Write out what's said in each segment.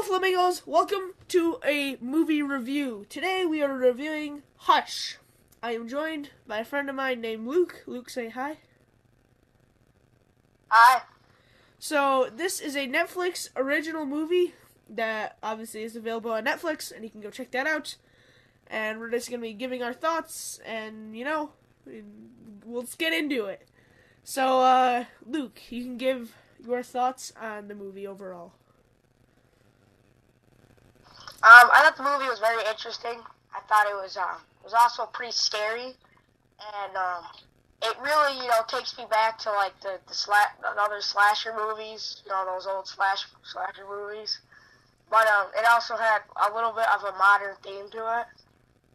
Flamingos, welcome to a movie review. Today we are reviewing Hush. I am joined by a friend of mine named Luke. Luke, say hi. Hi. So, this is a Netflix original movie that obviously is available on Netflix, and you can go check that out. And we're just going to be giving our thoughts, and, let's get into it. So, Luke, you can give your thoughts on the movie overall. I thought the movie was very interesting. I thought it was also pretty scary, and it really takes me back to like the other slasher movies, those old slasher movies. But it also had a little bit of a modern theme to it,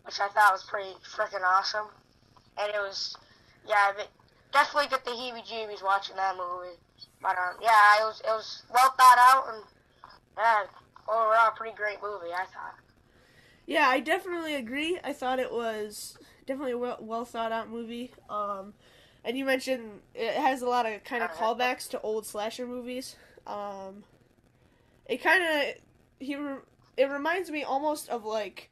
which I thought was pretty freaking awesome. And it was, definitely get the heebie-jeebies watching that movie. But it was well thought out, and overall pretty great movie, I thought. Yeah, I definitely agree. I thought it was definitely a well thought out movie. And you mentioned it has a lot of kind of callbacks to old slasher movies. It reminds me almost of like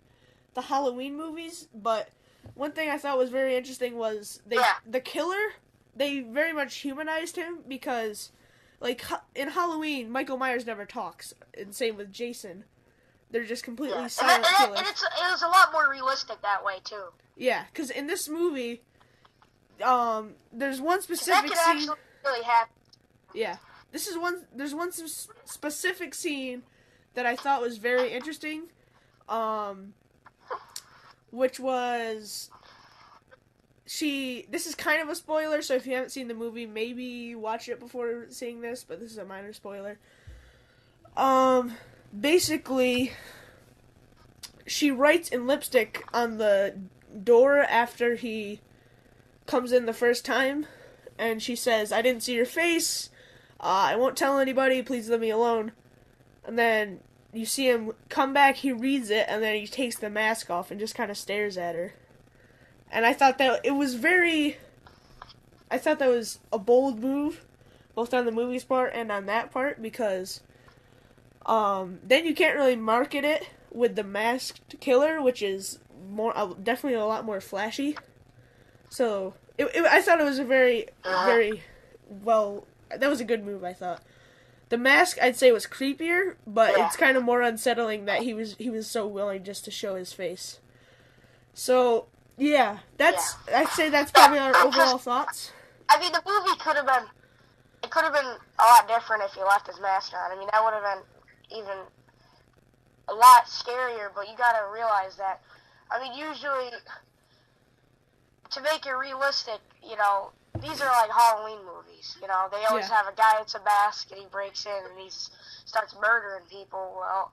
the Halloween movies, but one thing I thought was very interesting was the killer, they very much humanized him because like in Halloween, Michael Myers never talks, and same with Jason. They're just completely silent killers. And it was a lot more realistic that way too. Yeah, because in this movie, there's one specific that scene. Actually really happen. Yeah, there's one specific scene that I thought was very interesting, which was this is kind of a spoiler, so if you haven't seen the movie, maybe watch it before seeing this, but this is a minor spoiler. Basically, she writes in lipstick on the door after he comes in the first time, and she says, "I didn't see your face, I won't tell anybody, please leave me alone." And then you see him come back, he reads it, and then he takes the mask off and just kind of stares at her. And I thought that was a bold move, both on the movie's part and on that part, because then you can't really market it with the masked killer, which is definitely a lot more flashy. So I thought it was a very well. That was a good move, I thought. The mask, I'd say, was creepier, but it's kind of more unsettling that he was so willing just to show his face. So yeah, I'd say that's probably our overall thoughts. I mean, the movie could have been a lot different if he left his mask on. I mean, that would have been even a lot scarier, but you gotta realize that, I mean, usually, to make it realistic, these are like Halloween movies, they always have a guy that's a mask, and he breaks in, and he starts murdering people. Well,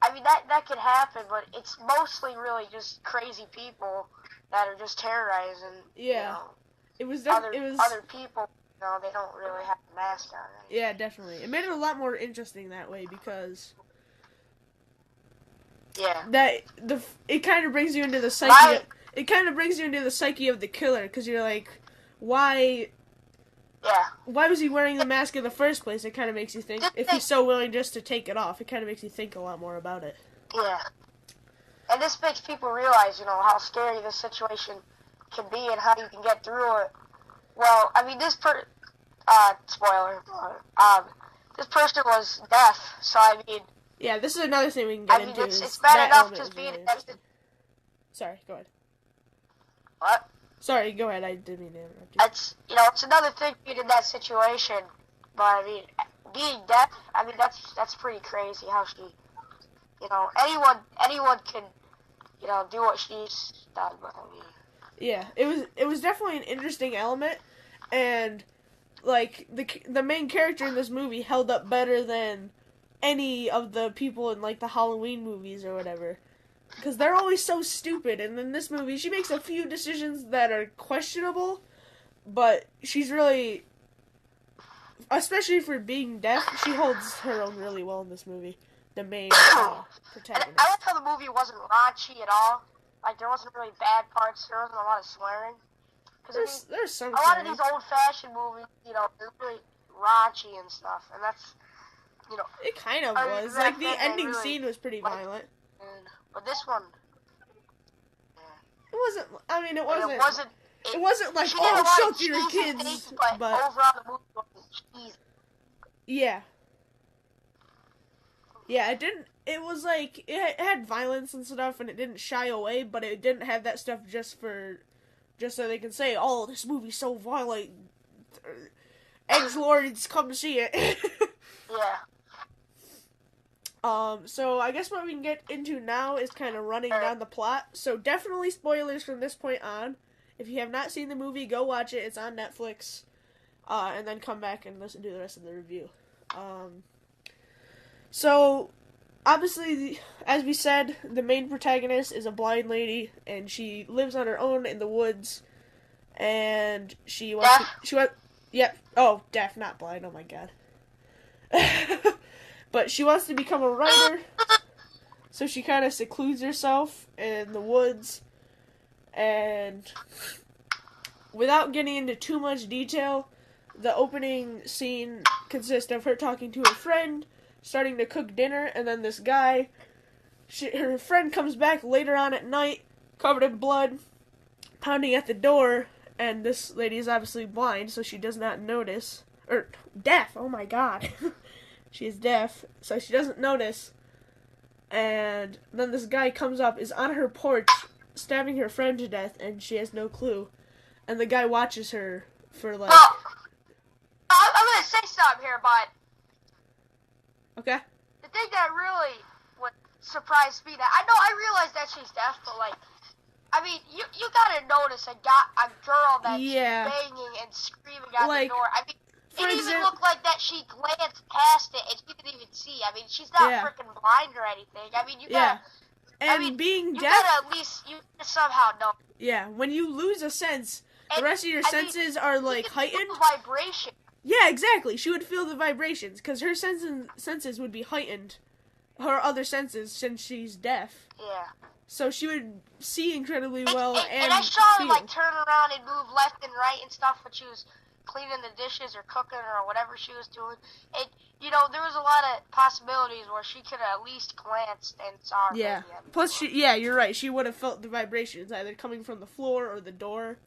I mean, that could happen, but it's mostly really just crazy people that are just terrorizing, other people. They don't really have a mask on. Right? Yeah, definitely. It made it a lot more interesting that way because it kind of brings you into the psyche. It kind of brings you into the psyche of the killer because you're like, why? Yeah. Why was he wearing the mask in the first place? It kind of makes you think. If he's so willing just to take it off, it kind of makes you think a lot more about it. Yeah. And this makes people realize, how scary this situation can be and how you can get through it. Well, I mean, spoiler, this person was deaf, so I mean... Yeah, this is another thing we can get into. It's bad enough just being... Sorry, go ahead. What? Sorry, go ahead, I didn't mean to interrupt you. It's another thing being in that situation, but I mean, being deaf, I mean, that's pretty crazy how she... anyone can, do what she's done, but I mean... Yeah, it was definitely an interesting element, and like the main character in this movie held up better than any of the people in like the Halloween movies or whatever, because they're always so stupid. And in this movie, she makes a few decisions that are questionable, but she's really, especially for being deaf, she holds her own really well in this movie. The main protagonist. I like how the movie wasn't raunchy at all. Like, there wasn't really bad parts. There wasn't a lot of swearing. Because there's some a lot of these old-fashioned movies, they're really raunchy and stuff. And that's you know. It kind of I was. mean, Like, the really, ending scene was pretty violent. But this one, it wasn't. I mean, it wasn't. It wasn't like, she oh, did a lot shelter of your cheesy kids. things, but overall the movie wasn't cheesy. Yeah. Yeah, it didn't. It was like it had violence and stuff, and it didn't shy away, but it didn't have that stuff just so they can say, "Oh, this movie's so violent, edgelords, come see it." Yeah. So I guess what we can get into now is kind of running down the plot. So definitely spoilers from this point on. If you have not seen the movie, go watch it. It's on Netflix, and then come back and listen to the rest of the review. So, obviously, as we said, the main protagonist is a blind lady, and she lives on her own in the woods, and she wants yep, oh, deaf, not blind, oh my god. But she wants to become a writer, so she kind of secludes herself in the woods, and without getting into too much detail, the opening scene consists of her talking to her friend, starting to cook dinner, and then this guy, her friend comes back later on at night, covered in blood, pounding at the door, and this lady is obviously blind, so she does not notice, or deaf, oh my god, she is deaf, so she doesn't notice, and then this guy comes up, is on her porch, stabbing her friend to death, and she has no clue, and the guy watches her for like... Well, I'm gonna say something here, but... Okay. The thing that really would surprise me, that I realize that she's deaf, but like, I mean, you gotta notice a girl that's banging and screaming at the door. I mean, it even looked like that she glanced past it and she didn't even see. I mean, she's not freaking blind or anything. I mean, you gotta. And I mean, being you deaf, gotta at least somehow know. Yeah, when you lose a sense, the rest of your senses are like heightened. Vibration. Yeah, exactly. She would feel the vibrations, because her senses would be heightened. Her other senses, since she's deaf. Yeah. So she would see incredibly well and I saw her, like, turn around and move left and right and stuff when she was cleaning the dishes or cooking or whatever she was doing. And, you know, there was a lot of possibilities where she could have at least glanced and saw her. Yeah. Plus, you're right. She would have felt the vibrations, either coming from the floor or the door.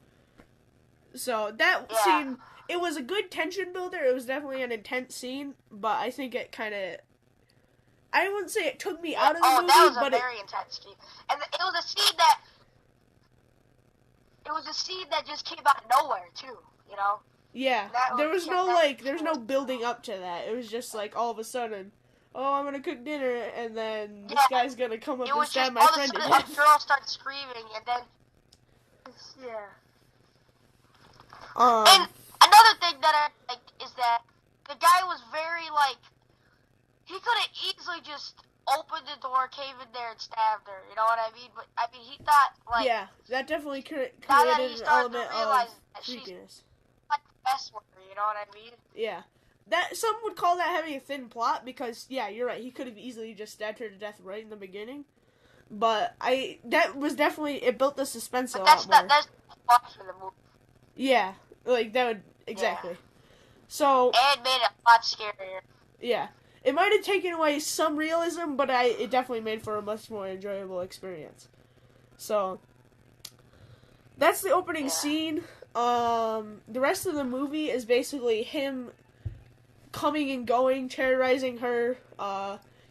So, that scene... It was a good tension builder. It was definitely an intense scene, but I think it kind of... I wouldn't say it took me out of the movie, that was but a very intense scene. And it was a scene that just came out of nowhere, too, you know? Yeah. There was no building up to that. It was just like, all of a sudden, oh, I'm gonna cook dinner, and then this guy's gonna come up and stab my friend to death. The girl starts screaming, and then... And another thing that I like is that the guy was very, like, he could have easily just opened the door, came in there, and stabbed her, you know what I mean? But, I mean, he thought, like... Yeah, that definitely created an element of freakiness. Like, best worker, you know what I mean? Yeah. Some would call that having a thin plot, because, yeah, you're right, he could have easily just stabbed her to death right in the beginning. But, that was definitely, it built the suspense a lot more. That's the plot for the movie. Yeah. Like, that would... Exactly. Yeah. So... And made it a lot scarier. Yeah. It might have taken away some realism, but it definitely made for a much more enjoyable experience. So... That's the opening scene. The rest of the movie is basically him coming and going, terrorizing her.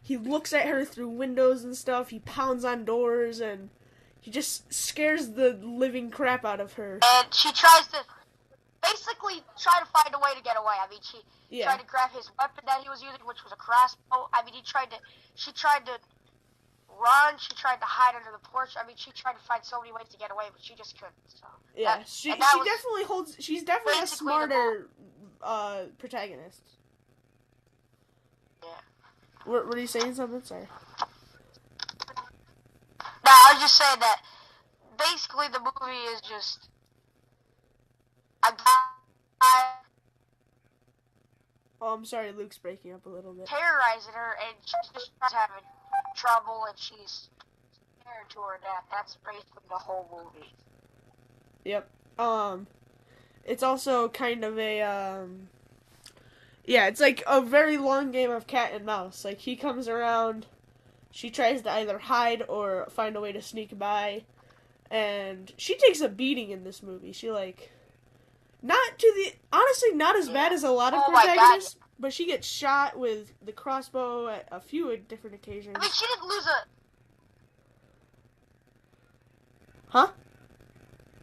He looks at her through windows and stuff. He pounds on doors, and he just scares the living crap out of her. And she tries to... basically try to find a way to get away. I mean, she tried to grab his weapon that he was using, which was a crossbow. I mean, she tried to run. She tried to hide under the porch. I mean, she tried to find so many ways to get away, but she just couldn't. So yeah, she's definitely a smarter protagonist. Yeah. Were you saying something? Sorry. No, I was just saying that basically the movie is just a guy. Oh, I'm sorry, Luke's breaking up a little bit. Terrorizing her, and she's just having trouble, and she's scared to her death. That's basically the whole movie. Yep. It's also kind of a, Yeah, it's like a very long game of cat and mouse. Like, he comes around, she tries to either hide or find a way to sneak by, and she takes a beating in this movie. She, like, honestly, not as bad as a lot of protagonists, but she gets shot with the crossbow at a few different occasions. I mean, she didn't lose a... Huh?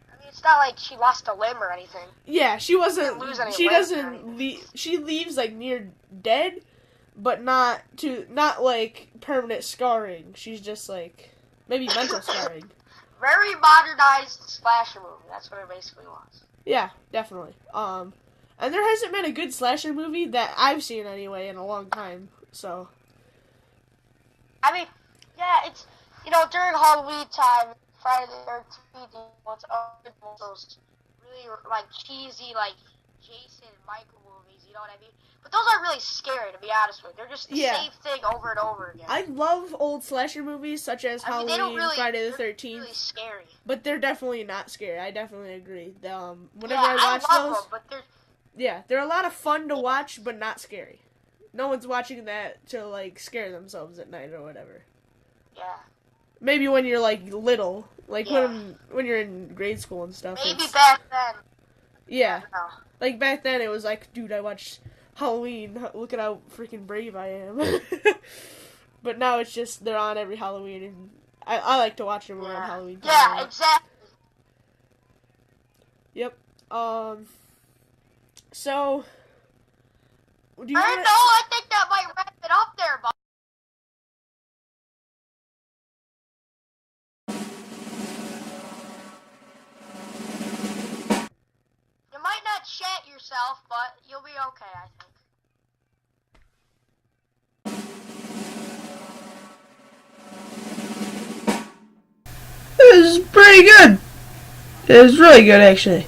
I mean, it's not like she lost a limb or anything. Yeah, she wasn't... She doesn't... She leaves, like, near dead, but not like, permanent scarring. She's just, like, maybe mental scarring. Very modernized slasher movie. That's what it basically was. Yeah, definitely. And there hasn't been a good slasher movie that I've seen anyway in a long time, so. I mean, yeah, it's, during Halloween time, Friday the 13th, it's those really, like, cheesy, like, Jason and Michael movies, you know what I mean? But those aren't really scary, to be honest with you. They're just the same thing over and over again. I love old slasher movies, such as Halloween, Friday the 13th. Really scary. But they're definitely not scary. I definitely agree. Whenever I watch love those, them, but they're a lot of fun to watch, but not scary. No one's watching that to, like, scare themselves at night or whatever. Yeah. Maybe when you're, like, little. Like, when you're in grade school and stuff. Maybe back then. Yeah. Like, back then it was like, dude, I watched Halloween. Look at how freaking brave I am. But now it's just, they're on every Halloween, and I like to watch them around Halloween time. Yeah, exactly. Yep. So, do you I think that might wrap it up there, Bob. You might not shat yourself, but you'll be okay, I think. It was pretty good. It was really good, actually.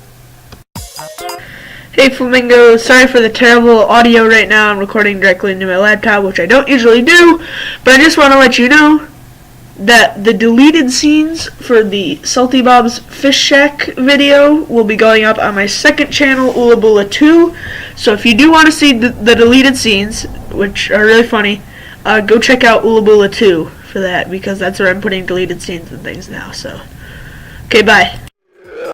Hey Flamingo, sorry for the terrible audio right now. I'm recording directly into my laptop, which I don't usually do, but I just want to let you know that the deleted scenes for the Salty Bob's Fish Shack video will be going up on my second channel, Ulabula 2. So if you do want to see the deleted scenes, which are really funny, go check out Ulabula 2 for that, because that's where I'm putting deleted scenes and things now. So, okay, bye.